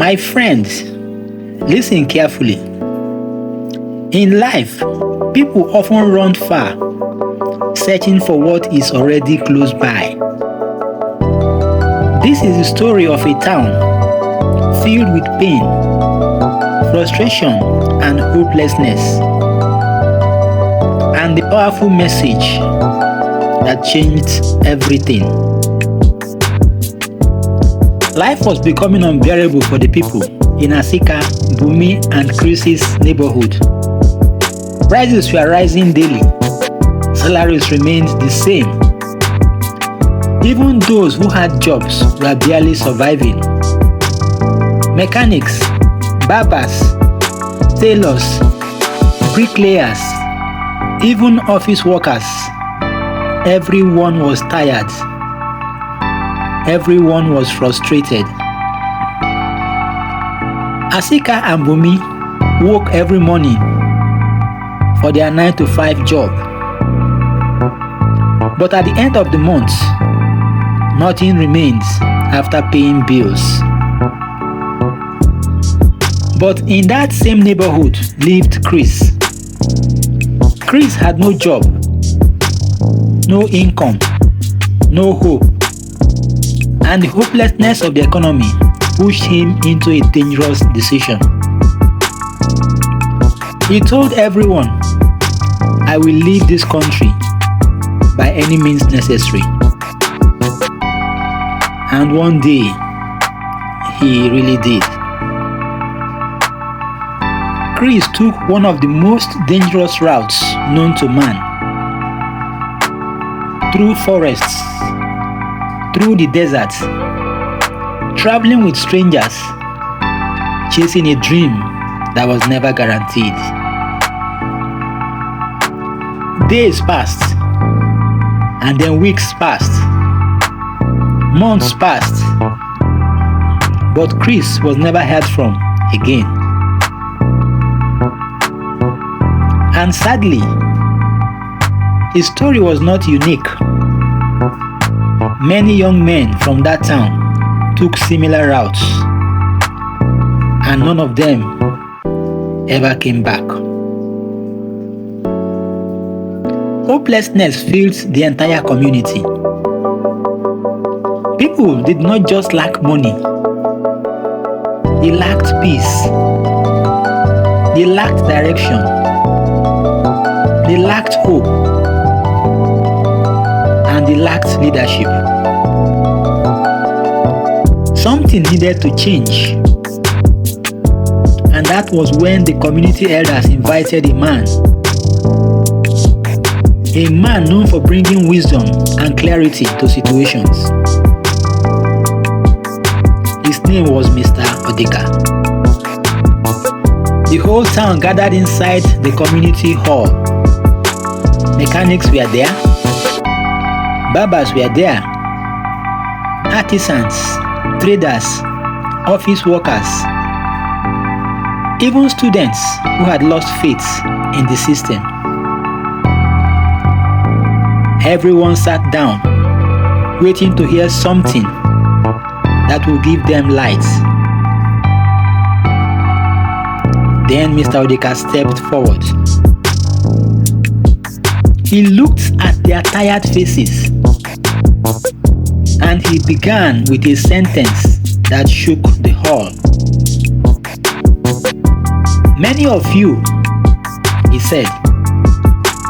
My friends, listen carefully. In life, people often run far, searching for what is already close by. This is the story of a town filled with pain, frustration, and hopelessness, and the powerful message that changed everything. Life was becoming unbearable for the people in Asika, Bumi, and Chris's neighborhood. Prices were rising daily. Salaries remained the same. Even those who had jobs were barely surviving. Mechanics, barbers, tailors, bricklayers, even office workers, everyone was tired. Everyone was frustrated. Asika and Bumi woke every morning for their 9 to 5 job. But at the end of the month, nothing remains after paying bills. But in that same neighborhood lived Chris. Chris had no job, no income, no hope, and the hopelessness of the economy pushed him into a dangerous decision. He told everyone, "I will leave this country by any means necessary." And one day, he really did. Chris took one of the most dangerous routes known to man. Through forests, through the desert, traveling with strangers, chasing a dream that was never guaranteed. Days passed, and then weeks passed, months passed, but Chris was never heard from again. And sadly, his story was not unique. Many young men from that town took similar routes, and none of them ever came back. Hopelessness filled the entire community. People did not just lack money, they lacked peace, they lacked direction, they lacked hope, and they lacked leadership. Something needed to change, and that was when the community elders invited a man known for bringing wisdom and clarity to situations. His name was Mr. Odika. The whole town gathered inside the community hall. Mechanics were there, barbers were there, artisans, traders, office workers, even students who had lost faith in the system. Everyone sat down, waiting to hear something that will give them light. Then Mr. Odika stepped forward. He looked at their tired faces, and he began with a sentence that shook the hall. "Many of you," he said,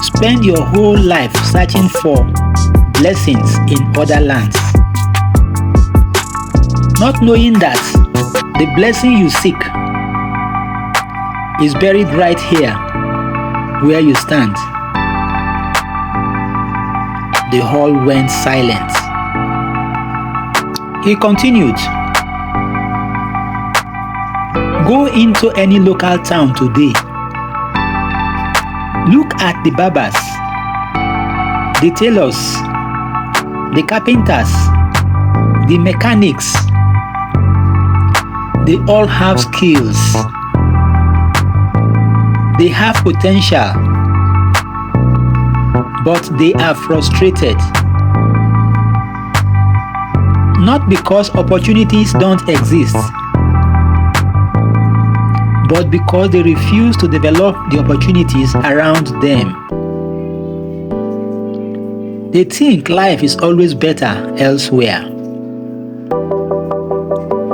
"spend your whole life searching for blessings in other lands, not knowing that the blessing you seek is buried right here where you stand." The hall went silent. He continued, "Go into any local town today. Look at the barbers, the tailors, the carpenters, the mechanics. They all have skills. They have potential, but they are frustrated. Not because opportunities don't exist, but because they refuse to develop the opportunities around them. They think life is always better elsewhere.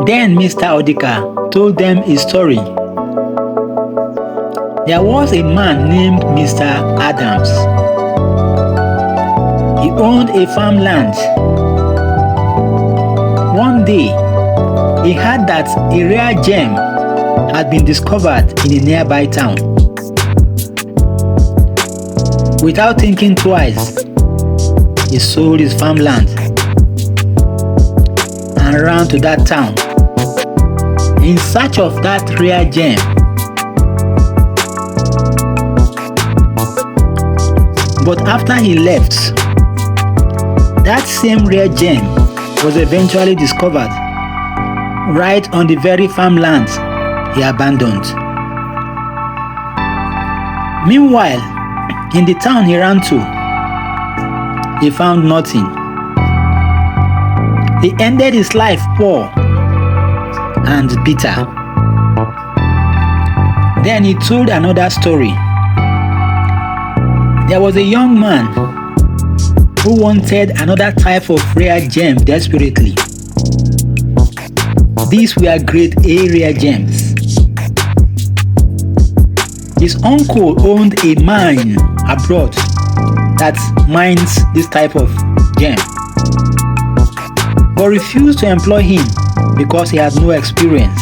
Then Mr. Odika told them a story. There was a man named Mr. Adams. He owned a farmland. One day, he heard that a rare gem had been discovered in a nearby town. Without thinking twice, he sold his farmland and ran to that town in search of that rare gem. But after he left, that same rare gem was eventually discovered right on the very farmland he abandoned. Meanwhile, in the town he ran to, he found nothing. He ended his life poor and bitter. Then he told another story. There was a young man who wanted another type of rare gem desperately. These were grade A rare gems. His uncle owned a mine abroad that mines this type of gem, but refused to employ him because he had no experience.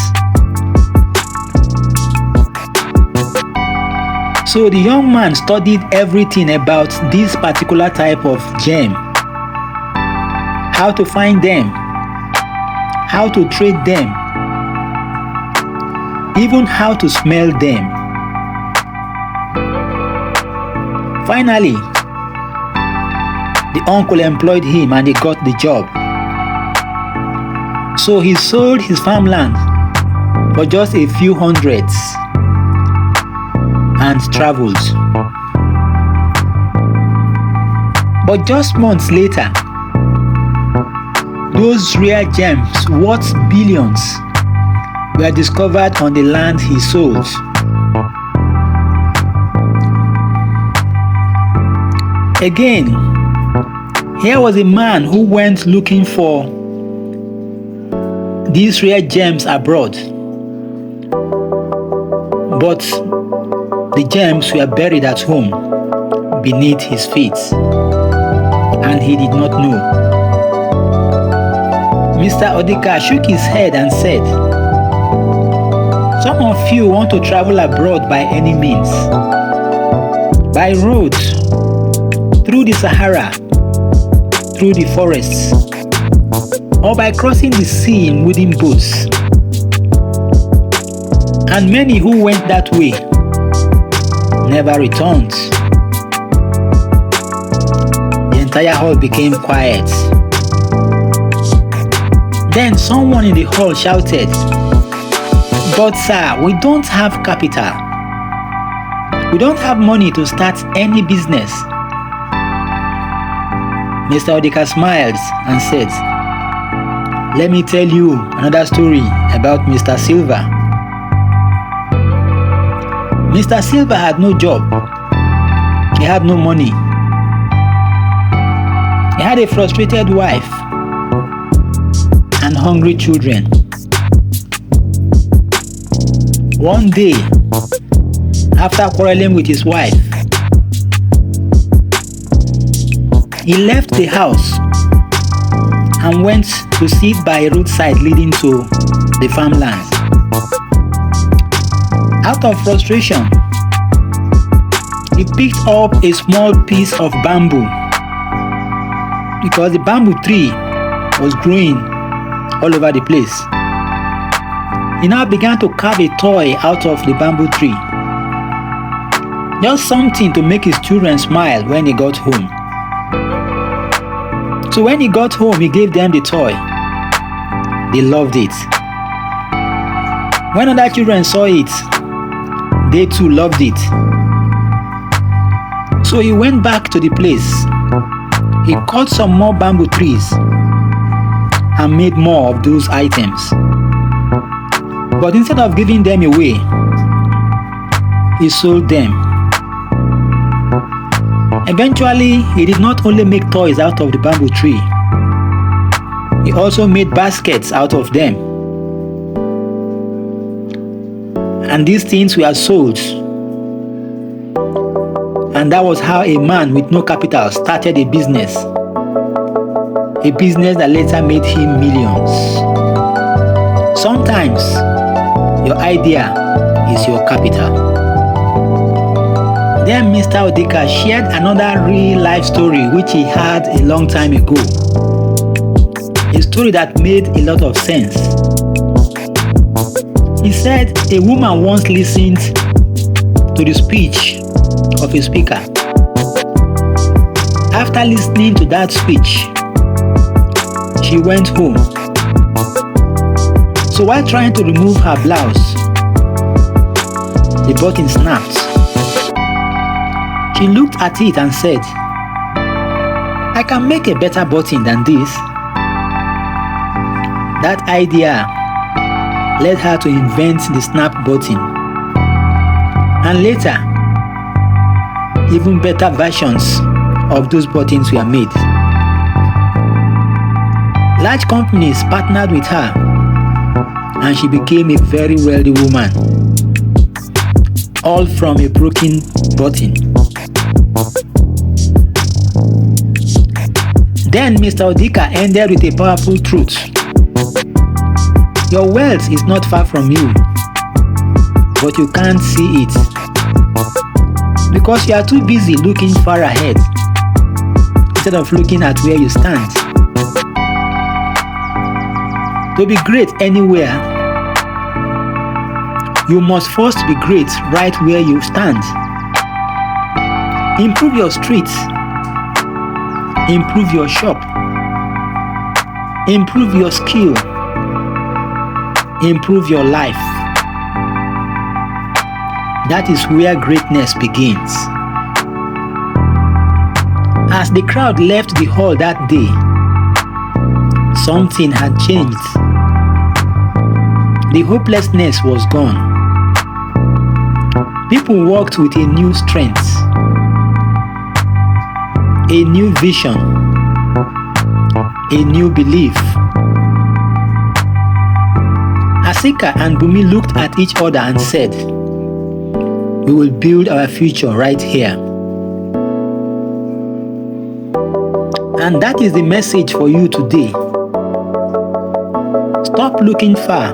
So the young man studied everything about this particular type of gem, how to find them, how to trade them, even how to smell them. Finally, the uncle employed him and he got the job. So he sold his farmland for just a few hundreds and traveled. But just months later, those rare gems worth billions were discovered on the land he sold. Again, here was a man who went looking for these rare gems abroad, but the gems were buried at home beneath his feet, and he did not know. Mr. Odika shook his head and said, "Some of you want to travel abroad by any means, by road, through the Sahara, through the forests, or by crossing the sea in wooden boats. And many who went that way never returned." The entire hall became quiet. Then someone in the hall shouted, "But sir, we don't have capital. We don't have money to start any business." Mr. Odika smiled and said, "Let me tell you another story about Mr. Silver. Mr. Silver had no job. He had no money. He had a frustrated wife and hungry children. One day, after quarreling with his wife, he left the house and went to sit by a roadside leading to the farmland. Out of frustration, he picked up a small piece of bamboo because the bamboo tree was growing all over the place. He now began to carve a toy out of the bamboo tree. Just something to make his children smile when he got home. So when he got home, he gave them the toy. They loved it. When other children saw it, they too loved it. So he went back to the place. He cut some more bamboo trees and made more of those items. But instead of giving them away, he sold them. Eventually, he did not only make toys out of the bamboo tree, he also made baskets out of them. And these things were sold. And that was how a man with no capital started a business. A business that later made him millions. Sometimes, your idea is your capital. Then Mr. Odika shared another real life story which he had a long time ago. A story that made a lot of sense. He said a woman once listened to the speech of a speaker. After listening to that speech, she went home. So while trying to remove her blouse, the button snapped. She looked at it and said, "I can make a better button than this." That idea led her to invent the snap button. And later, even better versions of those buttons were made. Large companies partnered with her, and she became a very wealthy woman, all from a broken button. Then Mr. Odika ended with a powerful truth. Your wealth is not far from you, but you can't see it because you are too busy looking far ahead instead of looking at where you stand. To be great anywhere, you must first be great right where you stand. Improve your streets. Improve your shop. Improve your skill. Improve your life. That is where greatness begins. As the crowd left the hall that day, something had changed. The hopelessness was gone. People walked with a new strength, a new vision, a new belief. Asika and Bumi looked at each other and said, "We will build our future right here." And that is the message for you today. Stop looking far.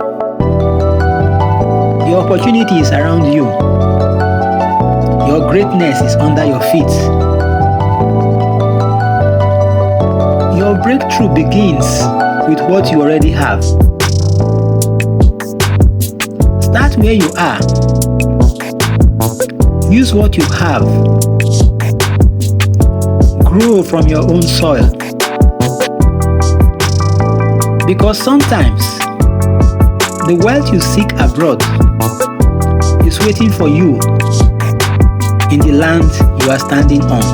Your opportunity is around you. Your greatness is under your feet. Your breakthrough begins with what you already have. Start where you are. Use what you have. Grow from your own soil. Because sometimes the wealth you seek abroad is waiting for you in the land you are standing on.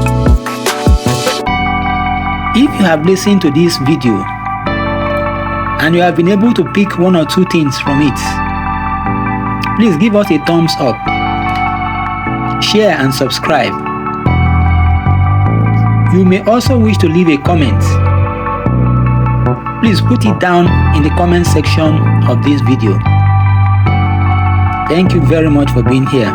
If you have listened to this video and you have been able to pick one or two things from it, please give us a thumbs up, share and subscribe. You may also wish to leave a comment. Please put it down in the comment section of this video. Thank you very much for being here.